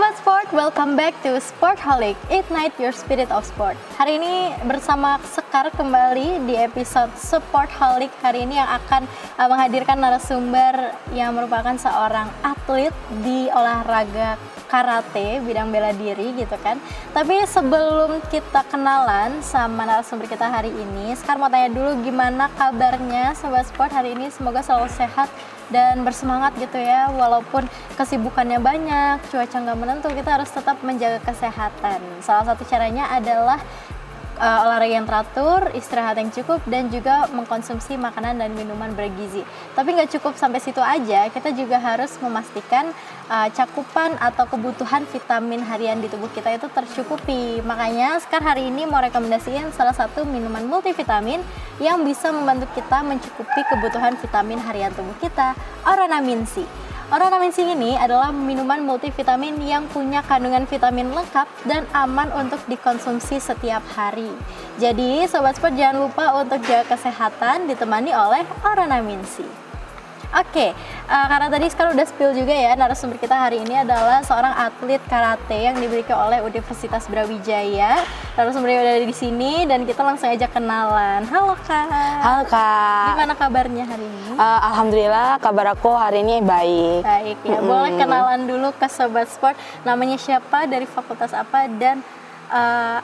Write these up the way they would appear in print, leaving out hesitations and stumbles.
Sobat Sport, welcome back to Sportholic, Ignite Your Spirit of Sport. Hari ini bersama Sekar kembali di episode Sportholic hari ini yang akan menghadirkan narasumber yang merupakan seorang atlet di olahraga karate, bidang bela diri gitu kan. Tapi sebelum kita kenalan sama narasumber kita hari ini, Sekar mau tanya dulu gimana kabarnya Sobat Sport hari ini, semoga selalu sehat dan bersemangat gitu ya, walaupun kesibukannya banyak, cuaca nggak menentu, kita harus tetap menjaga kesehatan. Salah satu caranya adalah olahraga yang teratur, istirahat yang cukup, dan juga mengkonsumsi makanan dan minuman bergizi. Tapi nggak cukup sampai situ aja, kita juga harus memastikan cakupan atau kebutuhan vitamin harian di tubuh kita itu tercukupi. Makanya sekarang hari ini mau rekomendasiin salah satu minuman multivitamin yang bisa membantu kita mencukupi kebutuhan vitamin harian tubuh kita, Oranamin C. Oranamin C ini adalah minuman multivitamin yang punya kandungan vitamin lengkap dan aman untuk dikonsumsi setiap hari. Jadi Sobat Sport jangan lupa untuk jaga kesehatan ditemani oleh Oranamin C. Oke, karena tadi sekarang udah spill juga ya, narasumber kita hari ini adalah seorang atlet karate yang dimiliki oleh Universitas Brawijaya. Narasumbernya udah ada di sini dan kita langsung aja kenalan. Halo Kak. Halo Kak. Gimana kabarnya hari ini? Alhamdulillah kabar aku hari ini baik. Baik ya, boleh kenalan dulu ke Sobat Sport. Namanya siapa, dari fakultas apa, dan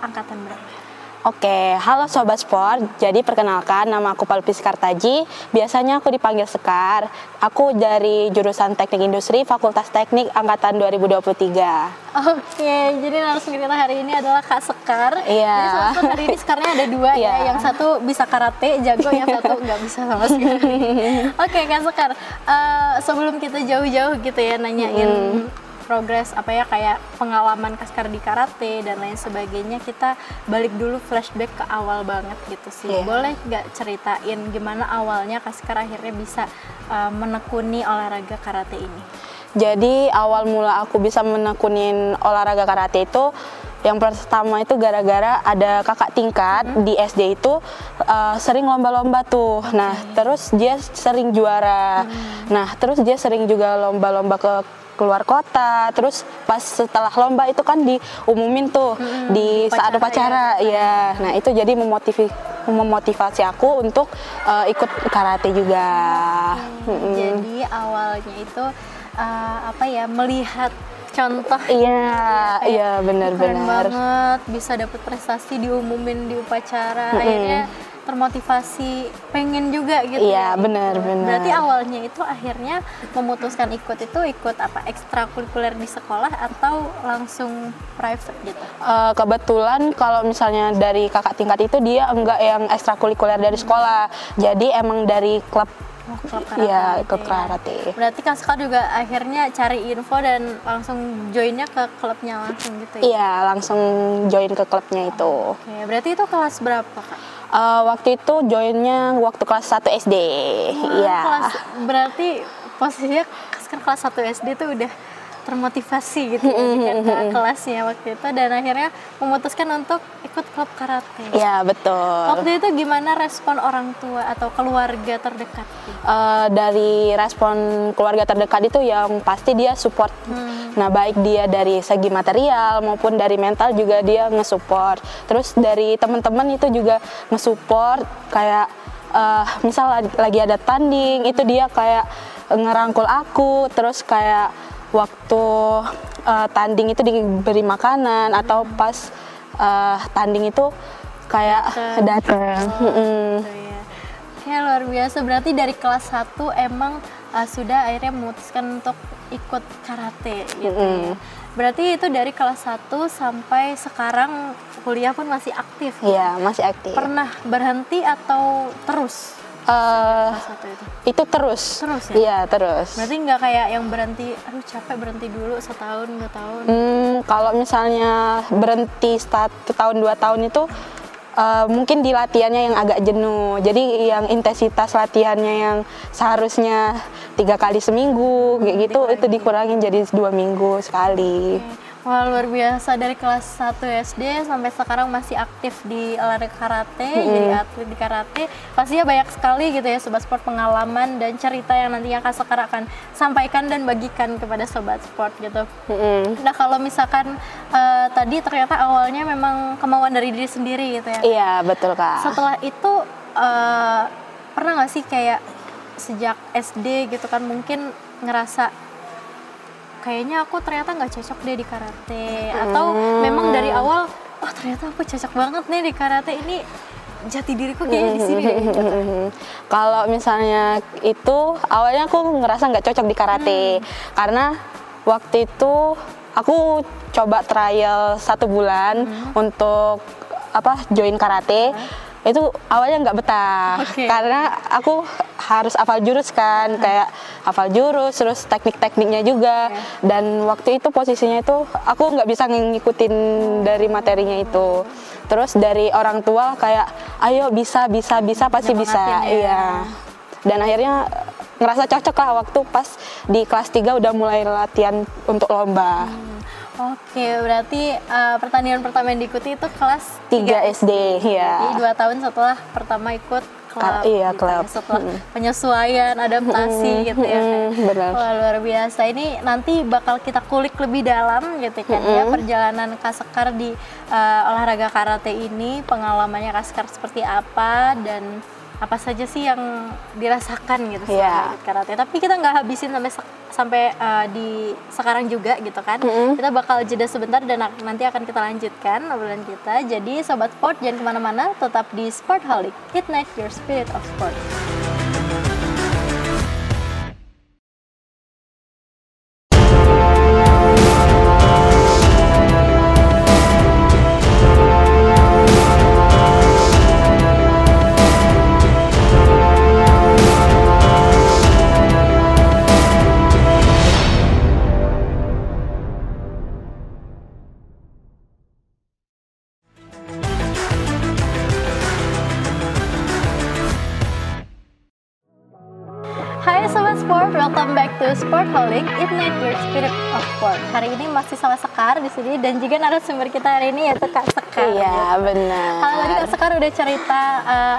angkatan berapa? Oke, halo Sobat Sport. Jadi perkenalkan, nama aku Palpis Kartaji. Biasanya aku dipanggil Sekar. Aku dari jurusan Teknik Industri, Fakultas Teknik Angkatan 2023. Oke, jadi narasumber kita hari ini adalah Kak Sekar. Iya. Jadi Sobat Sport hari ini Sekarnya ada dua ya. Yang satu bisa karate, jago, yang satu nggak bisa sama sekali. Oke, Kak Sekar. Sebelum kita jauh-jauh gitu ya nanyain progres apa ya, kayak pengalaman Kaskar di karate dan lain sebagainya, kita balik dulu flashback ke awal banget gitu sih. Boleh nggak ceritain gimana awalnya Kaskar akhirnya bisa menekuni olahraga karate ini? Jadi awal mula aku bisa menekunin olahraga karate itu, yang pertama itu gara-gara ada kakak tingkat di SD itu sering lomba-lomba tuh. Nah, terus dia sering juara. Nah, terus dia sering juga lomba-lomba ke keluar kota. Terus pas setelah lomba itu kan diumumin tuh di saat upacara ya. Nah, itu jadi memotivasi aku untuk ikut karate juga. Jadi awalnya itu apa ya, melihat contoh. Iya benar-benar. Keren banget bisa dapat prestasi, diumumin di upacara, akhirnya termotivasi pengen juga gitu. Iya benar. Berarti awalnya itu akhirnya memutuskan ikut apa, ekstrakurikuler di sekolah atau langsung private gitu? Kebetulan kalau misalnya dari kakak tingkat itu dia enggak yang ekstrakurikuler dari sekolah, jadi emang dari klub. Klub karate. Iya, klub karate. Berarti Kak Sekar juga akhirnya cari info dan langsung joinnya ke klubnya langsung gitu ya? Iya, langsung join ke klubnya itu. Oke, berarti itu kelas berapa Kak? Waktu itu joinnya waktu kelas 1 SD. Iya. Berarti posisinya Sekar kelas 1 SD tuh udah termotivasi gitu ya dengan kelasnya waktu itu, dan akhirnya memutuskan untuk ikut klub karate. Iya betul. Waktu itu gimana respon orang tua atau keluarga terdekat? Dari respon keluarga terdekat itu yang pasti dia support. Nah, baik dia dari segi material maupun dari mental juga dia nge-support. Terus dari teman-teman itu juga nge-support, kayak misal lagi ada tanding itu dia kayak ngerangkul aku, terus kayak waktu tanding itu diberi makanan, atau pas tanding itu kayak datang. Ya luar biasa, berarti dari kelas 1 emang sudah akhirnya memutuskan untuk ikut karate gitu ya. Berarti itu dari kelas 1 sampai sekarang kuliah pun masih aktif? Iya, masih aktif. Pernah berhenti atau terus? Itu terus ya? Iya, terus. Berarti nggak kayak yang berhenti, aduh capek, berhenti dulu setahun, 2 tahun? Kalau misalnya berhenti 1 tahun 2 tahun itu mungkin di latihannya yang agak jenuh. Jadi yang intensitas latihannya yang seharusnya 3 kali seminggu kayak gitu, itu dikurangin jadi 2 minggu sekali. Wah, luar biasa, dari kelas 1 SD sampai sekarang masih aktif di olahraga karate, jadi atlet di karate. Pastinya banyak sekali gitu ya Sobat Sport pengalaman dan cerita yang nantinya Kak Sekar akan sampaikan dan bagikan kepada Sobat Sport gitu. Nah, kalau misalkan tadi ternyata awalnya memang kemauan dari diri sendiri gitu ya. Iya, betul Kak. Setelah itu pernah nggak sih kayak sejak SD gitu kan mungkin ngerasa kayaknya aku ternyata nggak cocok deh di karate, atau memang dari awal oh ternyata aku cocok banget nih di karate, ini jati diriku kayaknya di sini deh gitu. Kalau misalnya itu awalnya aku ngerasa nggak cocok di karate karena waktu itu aku coba trial 1 bulan untuk join karate. Itu awalnya nggak betah karena aku harus hafal jurus kan, kayak hafal jurus terus teknik-tekniknya juga, dan waktu itu posisinya itu aku nggak bisa ngikutin dari materinya itu. Terus dari orang tua kayak ayo bisa pasti bisa, iya. Dan akhirnya ngerasa cocok lah waktu pas di kelas 3 udah mulai latihan untuk lomba. Oke, berarti pertandingan pertama yang diikuti itu kelas 3 SD, ya. Jadi 2 tahun setelah pertama ikut klub. Iya, gitu, klub. setelah penyesuaian, adaptasi gitu ya. Benar. Wah, luar biasa. Ini nanti bakal kita kulik lebih dalam gitu kan ya, perjalanan Kak Sekar di olahraga karate ini, pengalamannya Kak Sekar seperti apa dan apa saja sih yang dirasakan gitu selama ikut karate. Tapi kita nggak habisin sampai di sekarang juga gitu kan. Kita bakal jeda sebentar dan nanti akan kita lanjutkan obrolan kita. Jadi Sobat Sport jangan kemana-mana, tetap di Sportholic, ignite your spirit of sport. Hai Sobat Sport, welcome back to Sportholic, ignite your spirit of sport. Hari ini masih sama Sekar di sini dan juga narasumber kita hari ini yaitu Kak Sekar. Iya, benar. Kalau tadi Kak Sekar udah cerita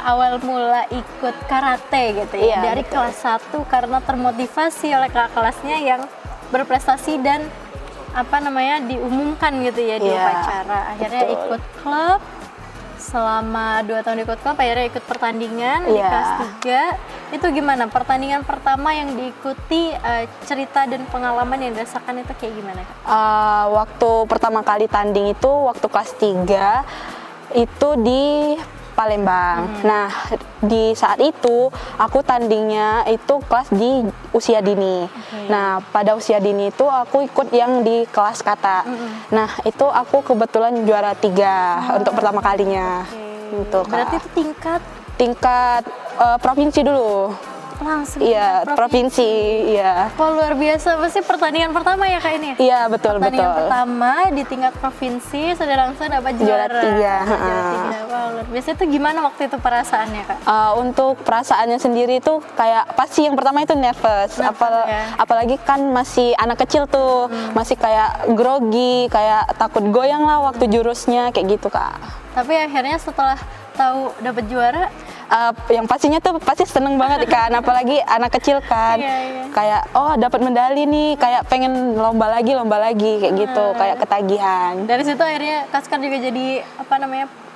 awal mula ikut karate gitu ya, dari betul. Kelas 1 karena termotivasi oleh kakak kelasnya yang berprestasi dan diumumkan gitu ya di upacara. Akhirnya ikut klub. Selama 2 tahun ikut klub, akhirnya ikut pertandingan di kelas 3. Itu gimana? Pertandingan pertama yang diikuti, cerita dan pengalaman yang dirasakan itu kayak gimana? Waktu pertama kali tanding itu waktu kelas 3 itu di Palembang. Nah, di saat itu aku tandingnya itu kelas di usia dini. Nah, pada usia dini itu aku ikut yang di kelas kata. Nah, itu aku kebetulan juara 3 untuk pertama kalinya. Gitu, berarti itu tingkat provinsi dulu. Langsung provinsi, iya. Wah, luar biasa, pasti pertandingan pertama ya Kak ini? Iya, betul. Pertandingan pertama di tingkat provinsi sudah langsung dapat juara 3. Wah, luar biasa. Itu gimana waktu itu perasaannya Kak? Untuk perasaannya sendiri itu kayak pasti yang pertama itu nervous. Apalagi kan masih anak kecil tuh, masih kayak grogi, kayak takut goyang lah waktu jurusnya kayak gitu Kak. Tapi akhirnya setelah tahu dapat juara, yang pastinya tuh pasti seneng banget kan, apalagi anak kecil kan, kayak oh dapat medali nih, kayak pengen lomba lagi kayak gitu, kayak ketagihan. Dari situ akhirnya Kak Sekar juga jadi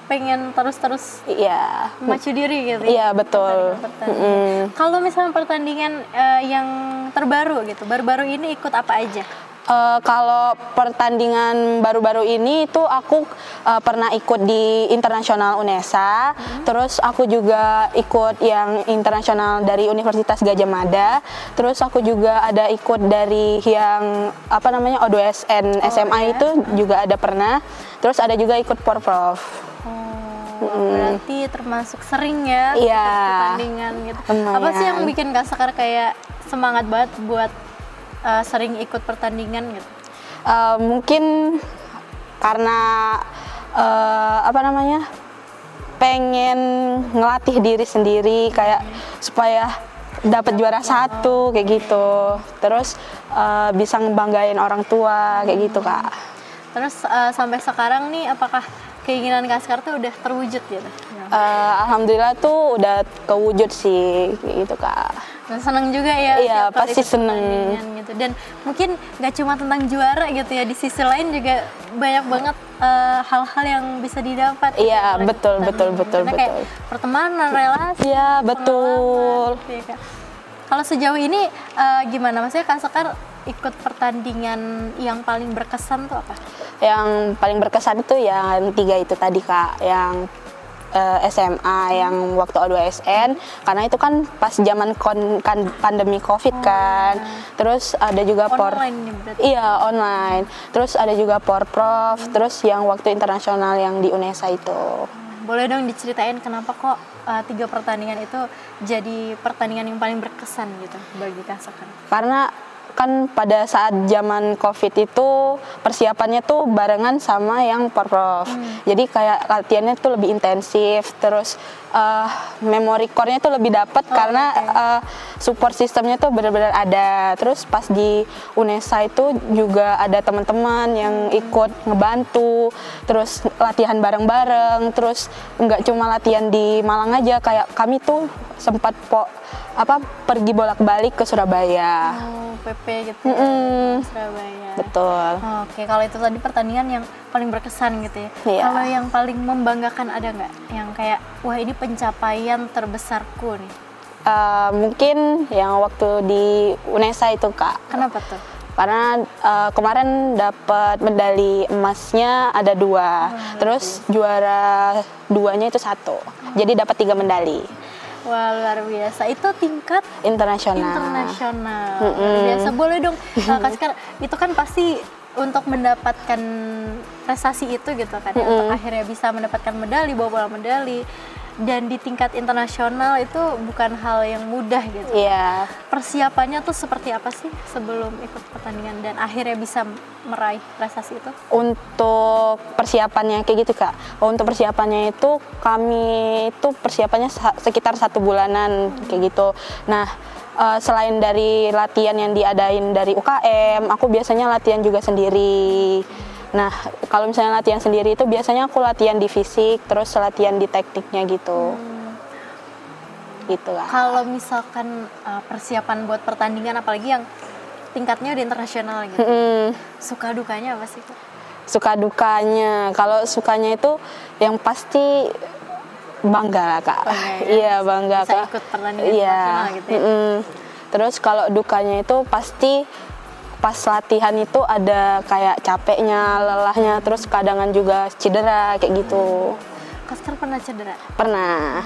pengen terus memacu diri gitu. Iya, betul. Kalau misalnya pertandingan yang terbaru gitu, baru-baru ini ikut apa aja? Kalau pertandingan baru-baru ini itu aku pernah ikut di internasional UNESA, terus aku juga ikut yang internasional dari Universitas Gadjah Mada, terus aku juga ada ikut dari yang O2SN SMA itu juga ada pernah, terus ada juga ikut Porprov. Berarti termasuk sering ya pertandingan gitu. Apa sih yang bikin Kak Sekar kayak semangat banget buat sering ikut pertandingan gitu? Mungkin karena pengen ngelatih diri sendiri kayak supaya dapat juara 1 kayak gitu. Terus bisa ngebanggain orang tua kayak gitu Kak. Terus sampai sekarang nih apakah keinginan Kak Sekar tuh udah terwujud gitu? Alhamdulillah tuh udah kewujud sih gitu Kak. Nah, seneng juga ya. Iya, tiap kali pasti ikut seneng. pertandingan gitu. Dan mungkin nggak cuma tentang juara gitu ya, di sisi lain juga banyak banget hal-hal yang bisa didapat. Iya, gitu, betul, ikut betul, pertandingan. betul, Karena kayak betul. pertemanan, relasi. Iya, betul. Gitu ya, Kak. Kalau sejauh ini gimana? Maksudnya Kak Sekar ikut pertandingan yang paling berkesan tuh apa? Yang paling berkesan itu yang 3 itu tadi Kak, yang SMA yang waktu O2SN, karena itu kan pas zaman pandemi COVID kan. Terus ada juga Online nih berarti? Iya, online. Terus ada juga Porprov, terus yang waktu internasional yang di UNESA itu. Boleh dong diceritain kenapa kok 3 pertandingan itu jadi pertandingan yang paling berkesan gitu bagi Kak Sekar? Karena kan pada saat zaman COVID itu persiapannya tuh barengan sama yang Porprov. Jadi kayak latihannya tuh lebih intensif, terus memory core-nya tuh lebih dapat karena support sistemnya tuh benar-benar ada. Terus pas di UNESA itu juga ada teman-teman yang ikut ngebantu, terus latihan bareng-bareng, terus nggak cuma latihan di Malang aja, kayak kami tuh sempat pergi bolak-balik ke Surabaya. PP gitu Surabaya. Betul. Oke, kalau itu tadi pertandingan yang paling berkesan gitu ya. Iya. Kalau yang paling membanggakan ada nggak? Yang kayak wah ini pencapaian terbesarku nih. Mungkin yang waktu di UNESA itu Kak. Kenapa tuh? Karena kemarin dapat medali emasnya ada 2, terus juara 2-nya itu 1. Jadi dapat 3 medali. Wah, luar biasa. Itu tingkat Internasional. Luar biasa. Boleh dong Kak Sekar, itu kan pasti untuk mendapatkan prestasi itu gitu kan, untuk akhirnya bisa mendapatkan medali, bawa pulang medali, dan di tingkat internasional itu bukan hal yang mudah gitu. Iya. Persiapannya tuh seperti apa sih sebelum ikut pertandingan dan akhirnya bisa meraih prestasi itu? Untuk persiapannya kayak gitu Kak. Untuk persiapannya itu kami itu persiapannya sekitar 1 bulanan kayak gitu. Nah, selain dari latihan yang diadain dari UKM, aku biasanya latihan juga sendiri. Nah, kalau misalnya latihan sendiri itu biasanya aku latihan di fisik, terus latihan di tekniknya gitu. Gitu lah. Kalau misalkan persiapan buat pertandingan, apalagi yang tingkatnya udah internasional gitu, suka dukanya apa sih Kak? Suka dukanya, kalau sukanya itu yang pasti bangga lah Kak. Iya, bangga bisa Kak. Ikut pertandingan internasional gitu ya. Terus kalau dukanya itu pasti pas latihan itu ada kayak capeknya, lelahnya, terus kadangan juga cedera kayak gitu. Kak Sekar pernah cedera? Pernah.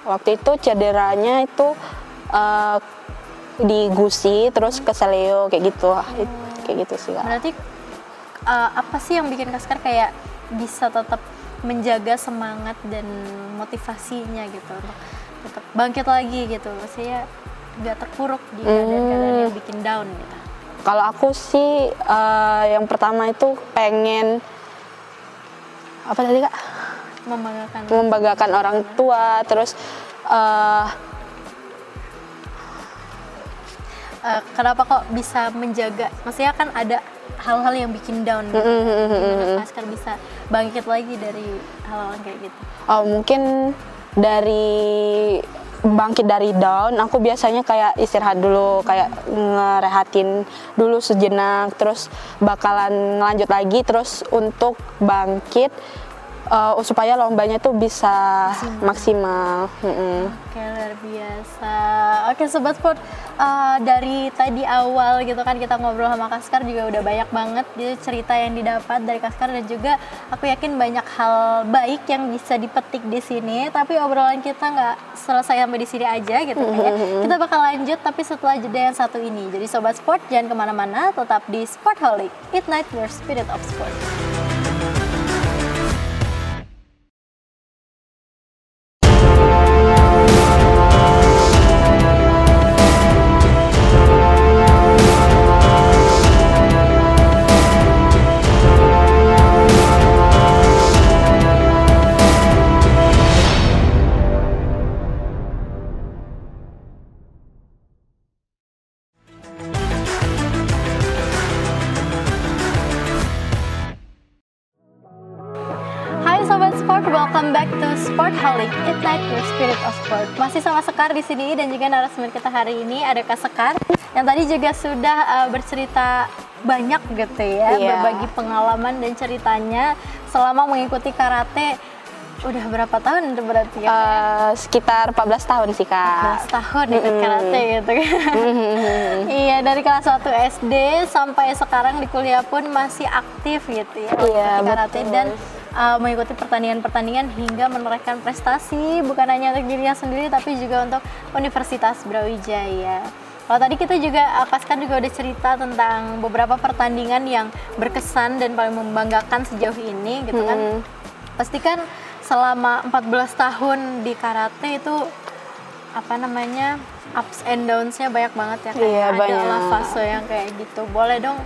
Waktu itu cederanya itu di gusi, terus ke seleo kayak gitu. Kayak gitu sih Kak. Berarti apa sih yang bikin Kak Sekar kayak bisa tetap menjaga semangat dan motivasinya gitu untuk tetap bangkit lagi gitu, maksudnya nggak terpuruk di keadaan-keadaan yang bikin down gitu? Kalau aku sih yang pertama itu pengen apa tadi Kak? Membanggakan orang tua, terus kenapa kok bisa menjaga? Maksudnya kan ada hal-hal yang bikin down gitu. Gimana Kak Sekar bisa bangkit lagi dari hal-hal kayak gitu? Oh, mungkin dari bangkit dari down, aku biasanya kayak istirahat dulu, kayak ngerehatin dulu sejenak, terus bakalan lanjut lagi, terus untuk bangkit supaya lombanya tuh bisa maksimal. Oke, luar biasa. Oke Sobat Sport, dari tadi awal gitu kan kita ngobrol sama Kak Sekar juga udah banyak banget gitu cerita yang didapat dari Kak Sekar, dan juga aku yakin banyak hal baik yang bisa dipetik di sini. Tapi obrolan kita nggak selesai sampai di sini aja gitu kan ya. Kita bakal lanjut tapi setelah jeda yang satu ini. Jadi Sobat Sport jangan kemana-mana, tetap di Sportholic, Ignite Your Spirit of Sport. Sport, welcome back to Sportholic, Ignite Your Spirit of Sport. Masih sama Sekar di sini dan juga narasumber kita hari ini ada Kak Sekar yang tadi juga sudah bercerita banyak gitu ya, berbagi pengalaman dan ceritanya selama mengikuti karate. Udah berapa tahun itu berarti ya? Sekitar 14 tahun sih Kak. 14 tahun ikut karate gitu kan. Iya, dari kelas 1 SD sampai sekarang di kuliah pun masih aktif gitu ya, mengikuti karate dan mengikuti pertandingan-pertandingan hingga menorehkan prestasi bukan hanya untuk dirinya sendiri tapi juga untuk Universitas Brawijaya. Kalau tadi kita juga, Kak Sekar juga udah cerita tentang beberapa pertandingan yang berkesan dan paling membanggakan sejauh ini gitu kan. Pasti kan selama 14 tahun di karate itu apa namanya, ups and downs-nya banyak banget ya, kayak ada fase yang kayak gitu. Boleh dong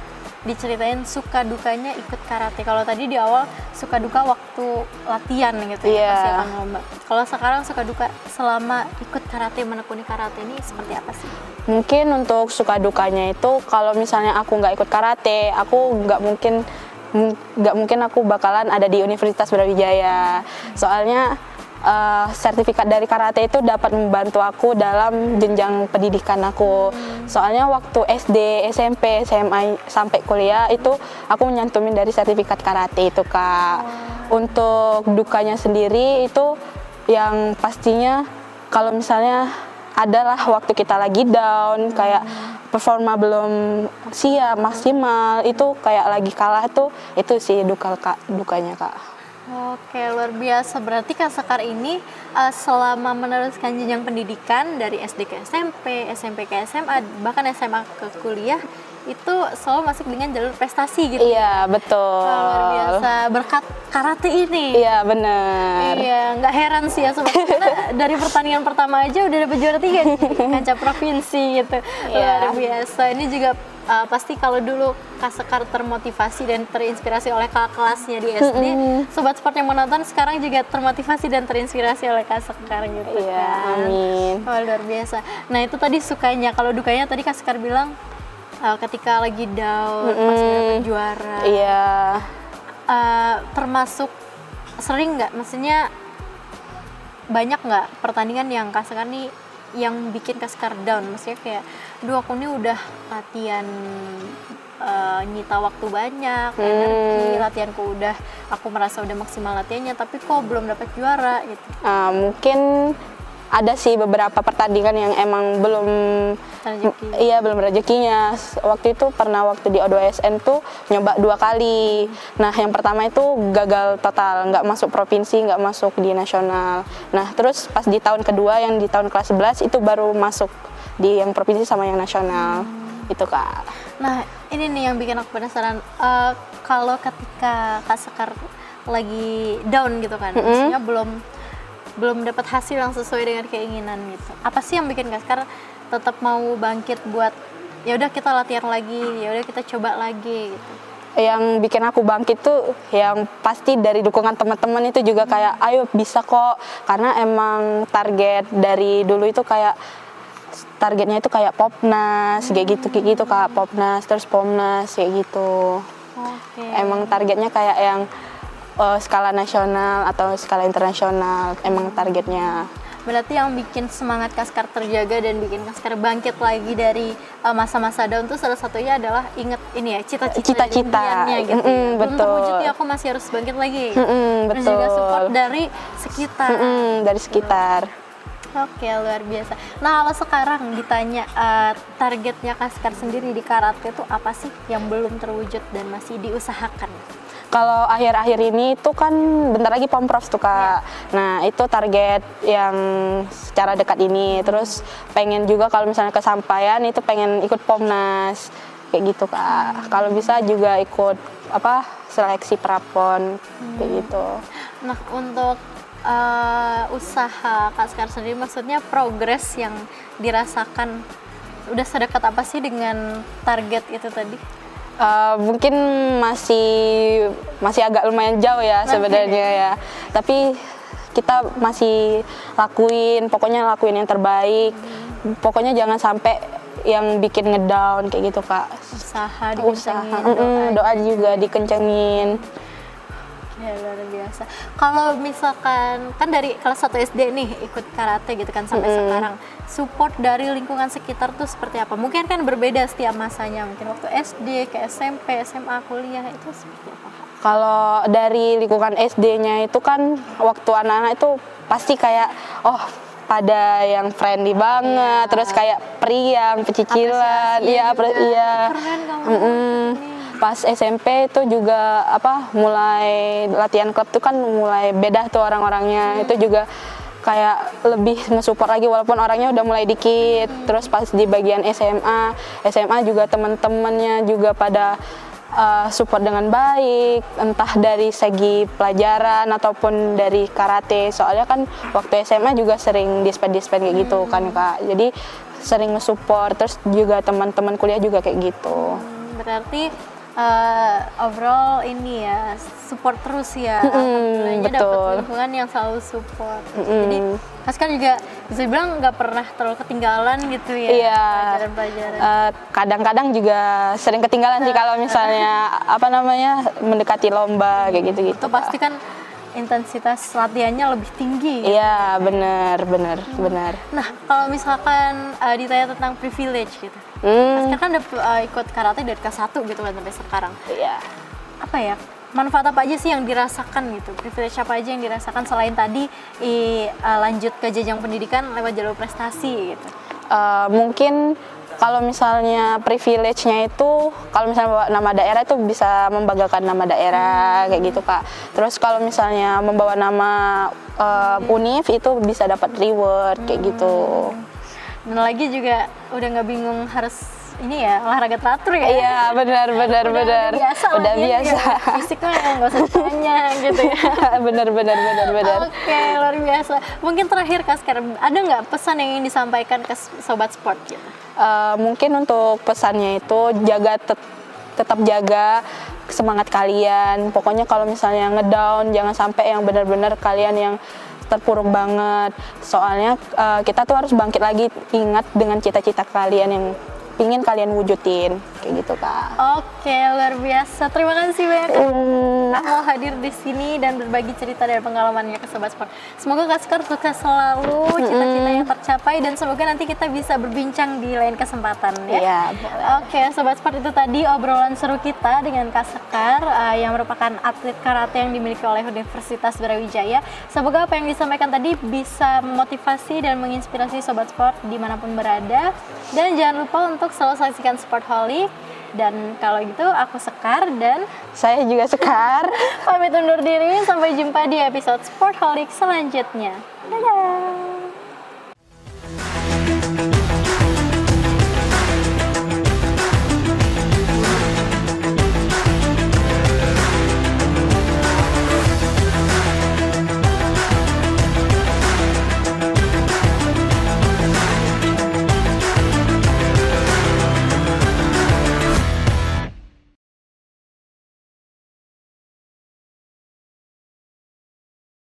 diceritain suka dukanya ikut karate. Kalau tadi di awal suka duka waktu latihan gitu ya, persiapan lomba. Kalau sekarang suka duka selama ikut karate, menekuni karate ini seperti apa sih? Mungkin untuk suka dukanya itu kalau misalnya aku nggak ikut karate, aku nggak mungkin aku bakalan ada di Universitas Brawijaya. Soalnya sertifikat dari karate itu dapat membantu aku dalam jenjang pendidikan aku. Soalnya waktu SD, SMP, SMA sampai kuliah itu aku nyantumin dari sertifikat karate itu Kak. Untuk dukanya sendiri itu yang pastinya kalau misalnya adalah waktu kita lagi down, kayak performa belum siap maksimal, itu kayak lagi kalah tuh, itu sih dukanya Kak. Oke, luar biasa. Berarti Kak Sekar ini selama meneruskan jenjang pendidikan dari SD ke SMP, SMP ke SMA, bahkan SMA ke kuliah, itu selalu masuk dengan jalur prestasi gitu. Iya, betul. Luar biasa, berkat karate ini. Iya, benar. Iya, nggak heran sih ya sebenarnya dari pertandingan pertama aja udah dapet juara 3 nih, kancah provinsi gitu. Luar biasa. Ini juga pasti kalau dulu Kak Sekar termotivasi dan terinspirasi oleh kakak kelasnya di SD, Sobat Sport yang menonton sekarang juga termotivasi dan terinspirasi oleh Kak Sekar gitu kan. Amin. Oh, luar biasa. Nah itu tadi sukanya, kalau dukanya tadi Kak Sekar bilang ketika lagi down, pas dapet juara. Iya. Termasuk sering nggak, maksudnya banyak nggak pertandingan yang Kak Sekar nih yang bikin Kak Sekar down, maksudnya kayak duh aku nih udah latihan nyita waktu banyak, energi, latihanku udah, aku merasa udah maksimal latihannya tapi kok belum dapat juara gitu. Mungkin ada sih beberapa pertandingan yang emang belum rezeki. Iya, belum rezekinya. Waktu itu pernah waktu di O2SN tuh nyoba 2 kali. Nah, yang pertama itu gagal total, nggak masuk provinsi, nggak masuk di nasional. Nah, terus pas di tahun kedua yang di tahun kelas 11 itu baru masuk di yang provinsi sama yang nasional. Itu Kak. Nah, ini nih yang bikin aku penasaran. Kalau ketika Kak Sekar lagi down gitu kan, maksudnya belum dapat hasil yang sesuai dengan keinginan gitu. Apa sih yang bikin Kak Sekar tetap mau bangkit buat ya udah kita latihan lagi, ya udah kita coba lagi gitu? Yang bikin aku bangkit tuh yang pasti dari dukungan teman-teman itu juga kayak ayo bisa kok, karena emang target dari dulu itu kayak targetnya itu kayak Popnas kayak gitu Kak, Popnas terus Pomnas kayak gitu. Emang targetnya kayak yang skala nasional atau skala internasional, emang targetnya. Berarti yang bikin semangat Kak Sekar terjaga dan bikin Kak Sekar bangkit lagi dari masa-masa down tuh salah satunya adalah inget ini ya, cita-cita gitu. Belum terwujud ya, aku masih harus bangkit lagi. Dan juga support dari sekitar. Dari sekitar. Oke, luar biasa. Nah, kalau sekarang ditanya targetnya Kak Sekar sendiri di karate itu apa sih yang belum terwujud dan masih diusahakan? Kalau akhir-akhir ini tuh kan bentar lagi Pomprov tuh Kak. Nah itu target yang secara dekat ini. Terus pengen juga kalau misalnya kesampaian itu pengen ikut Pomnas kayak gitu Kak. Kalau bisa juga ikut seleksi prapon kayak gitu. Nah untuk usaha Kak Sekar sendiri, maksudnya progres yang dirasakan udah sedekat apa sih dengan target itu tadi? Mungkin masih agak lumayan jauh ya sebenarnya ya. Tapi kita masih pokoknya lakuin yang terbaik. Pokoknya jangan sampai yang bikin ngedown kayak gitu Kak. Usaha dikencengin, doa juga dikencengin. Ya luar biasa. Kalau misalkan kan dari kelas 1 SD nih ikut karate gitu kan sampai sekarang, support dari lingkungan sekitar tuh seperti apa? Mungkin kan berbeda setiap masanya, mungkin waktu SD, ke SMP, SMA, kuliah itu seperti apa? Kalau dari lingkungan SD-nya itu kan waktu anak-anak itu pasti kayak pada yang friendly banget, terus kayak periang, pecicilan, iya, Keren kamu. Pas SMP itu juga mulai latihan klub tuh kan mulai beda tuh orang-orangnya, itu juga kayak lebih nge-support lagi walaupun orangnya udah mulai dikit. Terus pas di bagian SMA juga teman-temannya juga pada support dengan baik, entah dari segi pelajaran ataupun dari karate. Soalnya kan waktu SMA juga sering dispen kayak gitu kan Kak. Jadi sering nge-support, terus juga teman-teman kuliah juga kayak gitu. Berarti overall ini ya support terus ya, alhamdulillahnya dapat lingkungan yang selalu support. Jadi Askar juga bisa bilang nggak pernah terlalu ketinggalan gitu ya. Iya. Pelajaran-pelajaran. Kadang-kadang juga sering ketinggalan sih kalau misalnya mendekati lomba kayak gitu-gitu. Itu pasti kan intensitas latihannya lebih tinggi. Iya, benar. Nah, kalau misalkan ditanya tentang privilege gitu. Askar kan udah ikut karate dari kelas 1 gitu kan sampai sekarang. Iya. Apa ya? Manfaat apa aja sih yang dirasakan gitu? Privilege apa aja yang dirasakan selain tadi lanjut ke jenjang pendidikan lewat jalur prestasi gitu? Mungkin kalau misalnya privilege-nya itu, kalau misalnya bawa nama daerah itu bisa membanggakan nama daerah kayak gitu Kak. Terus kalau misalnya membawa nama univ itu bisa dapat reward kayak gitu. Dan lagi juga udah nggak bingung harus ini ya olahraga teratur ya? Iya benar. Udah biasa. Fisiknya nggak usah ditanya gitu ya. benar. Oke, luar biasa. Mungkin terakhir Kak Askar, ada nggak pesan yang ingin disampaikan ke sobat sport gitu? Mungkin untuk pesannya itu tetap jaga semangat kalian. Pokoknya kalau misalnya ngedown jangan sampai yang benar-benar kalian yang terpuruk banget. Soalnya kita tuh harus bangkit lagi, ingat dengan cita-cita kalian yang ingin kalian wujudin kayak gitu Kak. Oke, luar biasa. Terima kasih banyak mau hadir di sini dan berbagi cerita dari pengalamannya ke Sobat Sport. Semoga Kak Askar sukses selalu, cita-citanya tercapai, dan semoga nanti kita bisa berbincang di lain kesempatan ya. Iya, boleh. Oke, Sobat Sport, itu tadi obrolan seru kita dengan Kak Askar yang merupakan atlet karate yang dimiliki oleh Universitas Brawijaya. Semoga apa yang disampaikan tadi bisa memotivasi dan menginspirasi Sobat Sport dimanapun berada. Dan jangan lupa untuk selalu saksikan Sportholic. Dan kalau gitu aku Sekar dan saya juga Sekar. Pamit undur diri, sampai jumpa di episode Sportholic selanjutnya. Dadah.